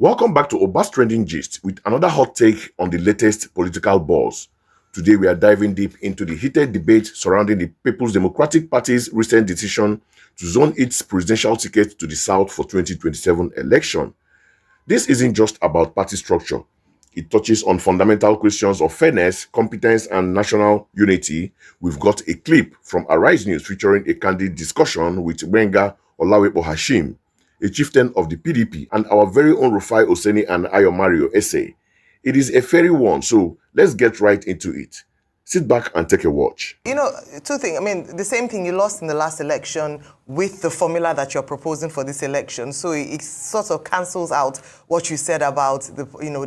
Welcome back to Oba's Trending Gist with another hot take on the latest political buzz. Today we are diving deep into the heated debate surrounding the People's Democratic Party's recent decision to zone its presidential ticket to the South for 2027 election. This isn't just about party structure. It touches on fundamental questions of fairness, competence, and national unity. We've got a clip from Arise News featuring a candid discussion with Olawepo-Hashim, a chieftain of the PDP, and our very own Rufai, Oseni, and Mario essay. It is a fairy one, so let's get right into it. Sit back and take a watch. You know, two things. I mean, the same thing, you lost in the last election with the formula that you're proposing for this election. So it sort of cancels out what you said about the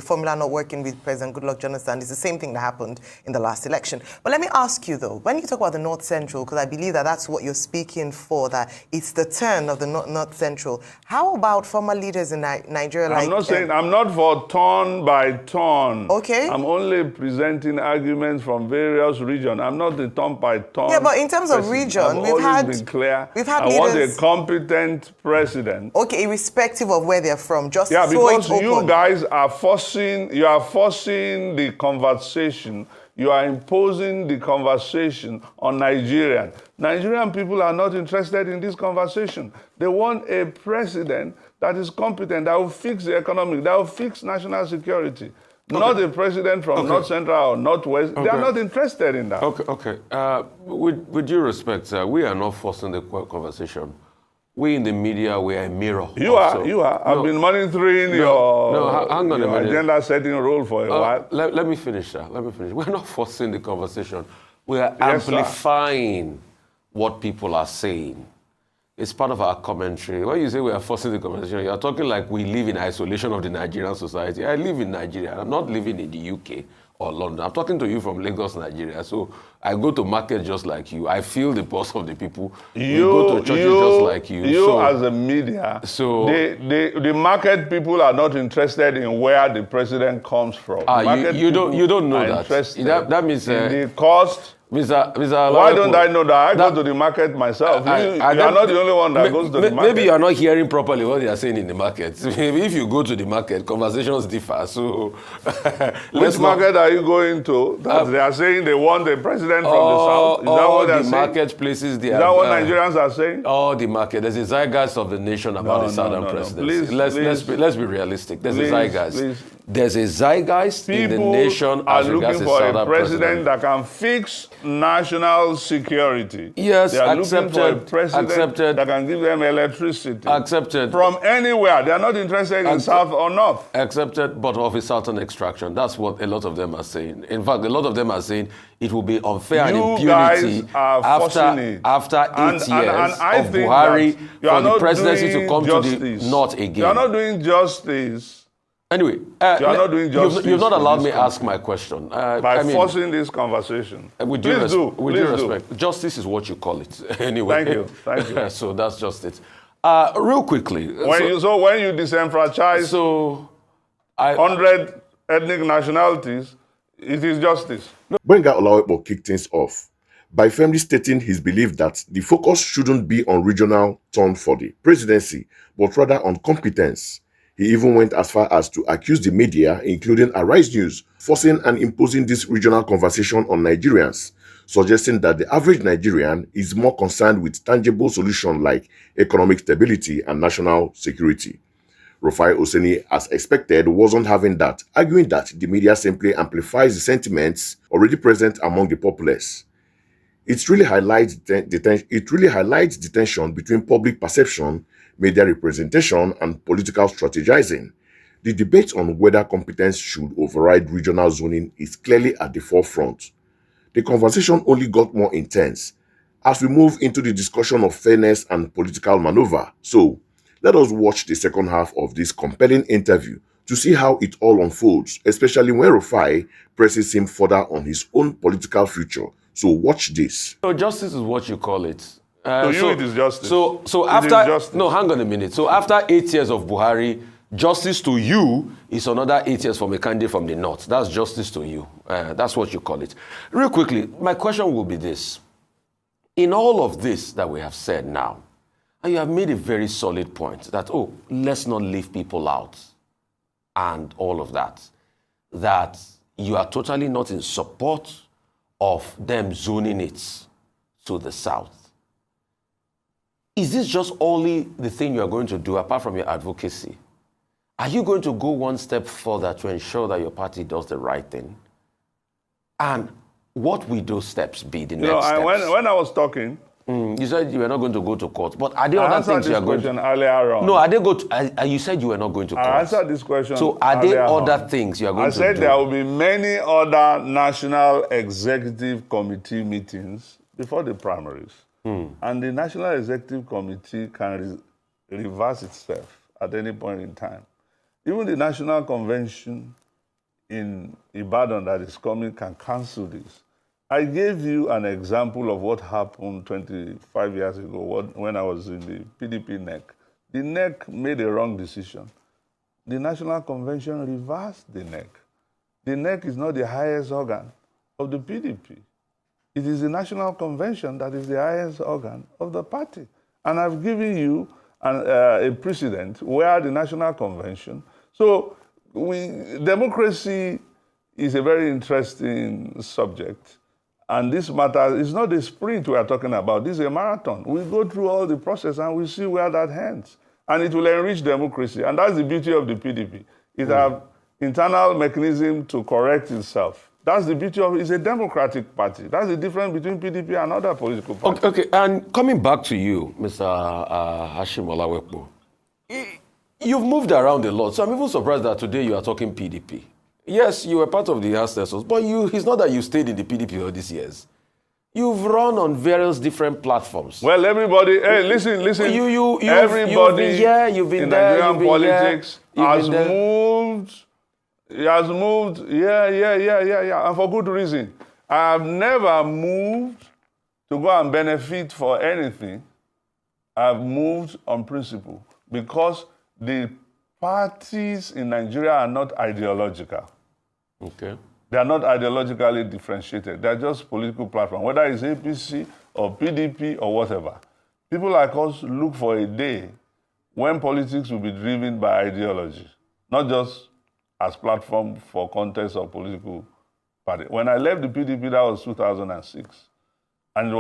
formula not working with President Goodluck Jonathan. It's the same thing that happened in the last election. But let me ask you though, when you talk about the North Central, because I believe that that's what you're speaking for, that it's the turn of the North Central. How about former leaders in Nigeria? I'm not for turn by turn. Okay. I'm only presenting arguments from various regions. I'm not the turn by turn. Yeah, but in terms of region, I've been clear. I want a competent president. Okay, irrespective of where they're from, just because you guys are forcing the conversation. You are imposing the conversation on Nigerian. Nigerian people are not interested in this conversation. They want a president that is competent, that will fix the economy, that will fix national security. Okay. Not a president from North Central or Northwest. Okay. They are not interested in that. Okay. With due respect, we are not forcing the conversation. We in the media, we are a mirror. You are. I've been monitoring your agenda-setting role for a while. Let me finish, sir. We're not forcing the conversation. We are amplifying what people are saying. It's part of our commentary. When you say we are forcing the conversation, you're talking like we live in isolation of the Nigerian society. I live in Nigeria. I'm not living in the UK or London. I'm talking to you from Lagos, Nigeria. So I go to market just like you. I feel the pulse of the people. You go to churches just like you. You as a media, the market people are not interested in where the president comes from. You don't know that. That means in the cost. Mr. Why don't I know that? I go to the market myself. You are not the only one that goes to the market. Maybe you are not hearing properly what they are saying in the market. If you go to the market, conversations differ. So, which market are you going to? They are saying they want the president from the south. Is that what they are saying? Marketplaces. Is that what Nigerians are saying? All the market. There's a zeitgeist of the nation about the southern presidency. Let's be realistic. There's a zeitgeist. There's a zeitgeist in the nation as regards the southern president that can fix national security. Yes, they are looking for a president that can give them electricity. Accepted. From anywhere. They are not interested in south or north. Accepted, but of a southern extraction. That's what a lot of them are saying. In fact, a lot of them are saying it will be unfair and impunity after 8 years of Buhari for the presidency to come to the north again. You are not doing justice. Anyway, you've not allowed me ask my question. By forcing this conversation. With due respect, justice is what you call it. Anyway. Thank you. So that's just it. Real quickly. When you disenfranchise 100 ethnic nationalities, it is justice. Gbenga Olawepo kicked things off by firmly stating his belief that the focus shouldn't be on regional turn for the presidency, but rather on competence. He even went as far as to accuse the media, including Arise News, forcing and imposing this regional conversation on Nigerians, suggesting that the average Nigerian is more concerned with tangible solutions like economic stability and national security. Rufai Oseni, as expected, wasn't having that, arguing that the media simply amplifies the sentiments already present among the populace. It really highlights the tension between public perception, media representation, and political strategizing. The debate on whether competence should override regional zoning is clearly at the forefront. The conversation only got more intense as we move into the discussion of fairness and political maneuver. So, let us watch the second half of this compelling interview to see how it all unfolds, especially when Rufai presses him further on his own political future. So watch this. So justice is what you call it. To you it is justice. So after, no, hang on a minute. So after 8 years of Buhari, justice to you is another 8 years from a candidate from the north. That's justice to you. That's what you call it. Real quickly, my question will be this. In all of this that we have said now, and you have made a very solid point that, let's not leave people out. and all of that, that you are totally not in support of them zoning it to the south. Is this just only the thing you are going to do apart from your advocacy? Are you going to go one step further to ensure that your party does the right thing? And what will those steps be, the next steps? When I was talking, you said you were not going to go to court, but are there other things you are going to? Earlier on. No, are they go to? You said you were not going to court. I answered this question. So are there other things you are going to do? I said there will be many other National Executive Committee meetings before the primaries. And the National Executive Committee can reverse itself at any point in time. Even the National Convention in Ibadan that is coming can cancel this. I gave you an example of what happened 25 years ago when I was in the PDP NEC. The NEC made a wrong decision. The National Convention reversed the NEC. The NEC is not the highest organ of the PDP. It is the National Convention that is the highest organ of the party. And I've given you a precedent where the National Convention. So democracy is a very interesting subject. And this matter is not a sprint we are talking about. This is a marathon. We go through all the process and we see where that ends. And it will enrich democracy. And that's the beauty of the PDP. It has internal mechanism to correct itself. That's the beauty of it. It's a democratic party. That's the difference between PDP and other political parties. Okay, and coming back to you, Mr. Hashim Olawepo, you've moved around a lot. So I'm even surprised that today you are talking PDP. Yes, you were part of the ancestors, but it's not that you stayed in the PDP all these years. You've run on various different platforms. Well, everybody, hey, listen. Everybody you've been in there, Nigerian politics has moved. He has moved, yeah, and for good reason. I have never moved to go and benefit for anything. I've moved on principle because the parties in Nigeria are not ideological. Okay. They are not ideologically differentiated. They're just political platforms, whether it's APC or PDP or whatever. People like us look for a day when politics will be driven by ideology, not just as platform for contest of political party. When I left the PDP, that was 2006. And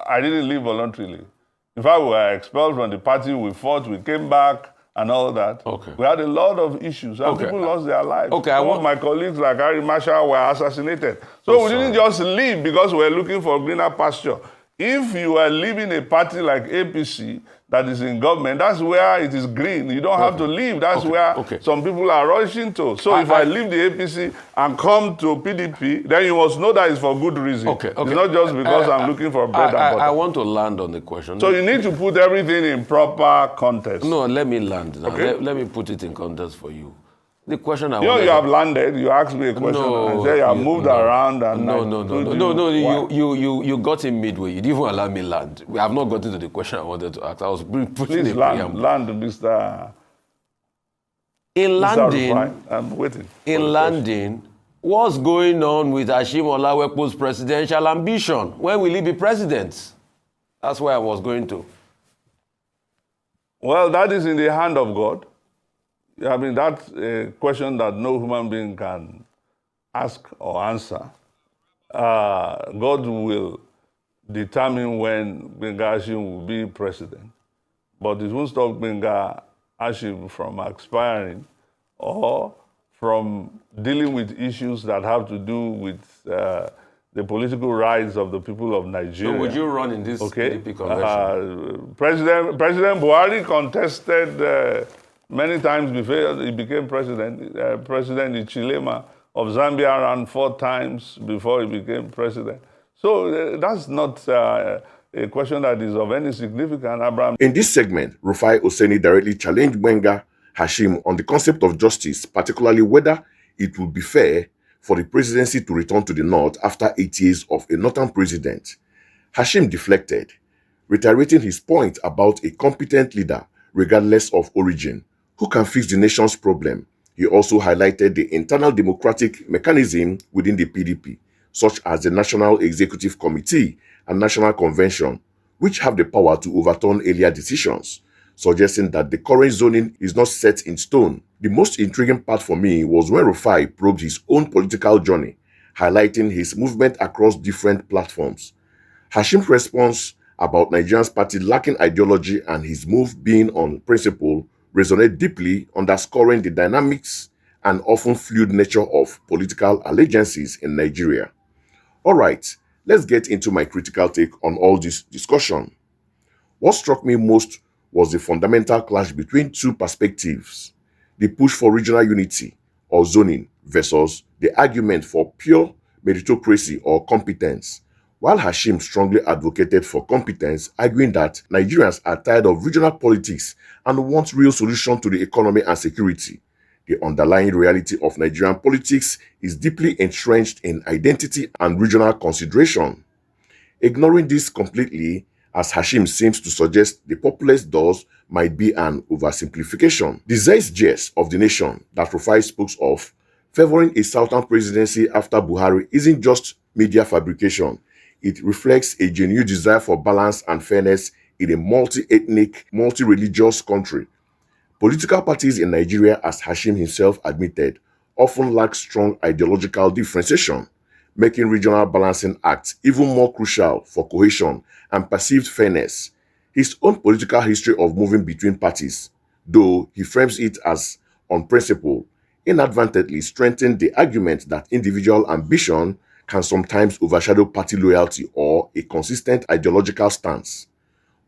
I didn't leave voluntarily. In fact, we were expelled from the party, we fought, we came back, and all that. Okay. We had a lot of issues, and people lost their lives. Okay, Some of my colleagues, like Harry Marshall, were assassinated. So we didn't just leave because we were looking for greener pasture. If you are leaving a party like APC that is in government, that's where it is green. You don't have to leave. That's where some people are rushing to. So if I leave the APC and come to PDP, then you must know that it's for good reason. Okay. It's not just because I'm looking for bread and butter. I want to land on the question. So you need to put everything in proper context. No, let me land now. Okay. Let me put it in context for you. The question I you have landed. You asked me a question and said you have moved around. And no. You got in midway. You didn't even allow me land. I have not gotten to the question I wanted to ask. I was putting land, Mr. In landing, Rufai, I'm waiting. In landing, what's going on with Hashim Olawepo's presidential ambition? When will he be president? That's where I was going to. Well, that is in the hand of God. I mean, that's a question that no human being can ask or answer. God will determine when Gbenga Hashim will be president. But it won't stop Gbenga Hashim from aspiring or from dealing with issues that have to do with the political rights of the people of Nigeria. So would you run in this PDP convention? President Buhari contested many times before he became president. President Ichilema of Zambia ran 4 times before he became president. So that's not a question that is of any significance, Abraham. In this segment, Rufai Oseni directly challenged Gbenga Hashim on the concept of justice, particularly whether it would be fair for the presidency to return to the north after 8 years of a northern president. Hashim deflected, reiterating his point about a competent leader, regardless of origin, who can fix the nation's problem. He also highlighted the internal democratic mechanism within the PDP, such as the National Executive Committee and National Convention, which have the power to overturn earlier decisions. suggesting that the current zoning is not set in stone. The most intriguing part for me was when Rufai probed his own political journey, highlighting his movement across different platforms. Hashim's response about Nigerian's party lacking ideology and his move being on principle resonate deeply, underscoring the dynamics and often fluid nature of political allegiances in Nigeria. All right, let's get into my critical take on all this discussion. What struck me most was the fundamental clash between two perspectives: the push for regional unity or zoning versus the argument for pure meritocracy or competence. While Hashim strongly advocated for competence, arguing that Nigerians are tired of regional politics and want real solutions to the economy and security, the underlying reality of Nigerian politics is deeply entrenched in identity and regional consideration. Ignoring this completely, as Hashim seems to suggest the populace does, might be an oversimplification. The zeitgeist of the nation that Rufai spoke of, favoring a southern presidency after Buhari, isn't just media fabrication. It reflects a genuine desire for balance and fairness in a multi-ethnic, multi-religious country. Political parties in Nigeria, as Hashim himself admitted, often lack strong ideological differentiation, making regional balancing acts even more crucial for cohesion and perceived fairness. His own political history of moving between parties, though he frames it as on principle, inadvertently strengthened the argument that individual ambition can sometimes overshadow party loyalty or a consistent ideological stance.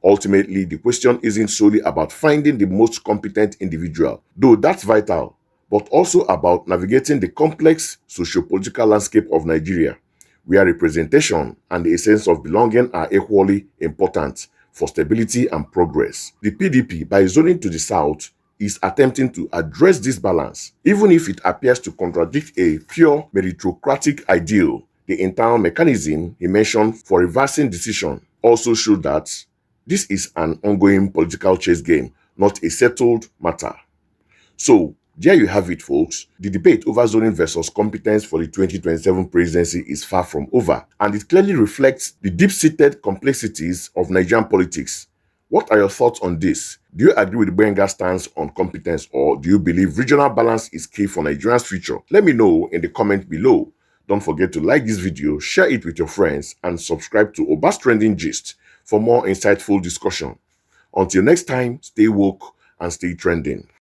Ultimately, the question isn't solely about finding the most competent individual, though that's vital, but also about navigating the complex socio-political landscape of Nigeria, where representation and a sense of belonging are equally important for stability and progress. The PDP, by zoning to the south, is attempting to address this balance, even if it appears to contradict a pure meritocratic ideal. The internal mechanism he mentioned for reversing decision also showed that this is an ongoing political chess game, not a settled matter. So, there you have it, folks. The debate over zoning versus competence for the 2027 presidency is far from over, and it clearly reflects the deep-seated complexities of Nigerian politics. What are your thoughts on this? Do you agree with Benga's stance on competence, or do you believe regional balance is key for Nigeria's future? Let me know in the comment below. Don't forget to like this video, share it with your friends, and subscribe to Oba's Trending Gist for more insightful discussion. Until next time, stay woke and stay trending.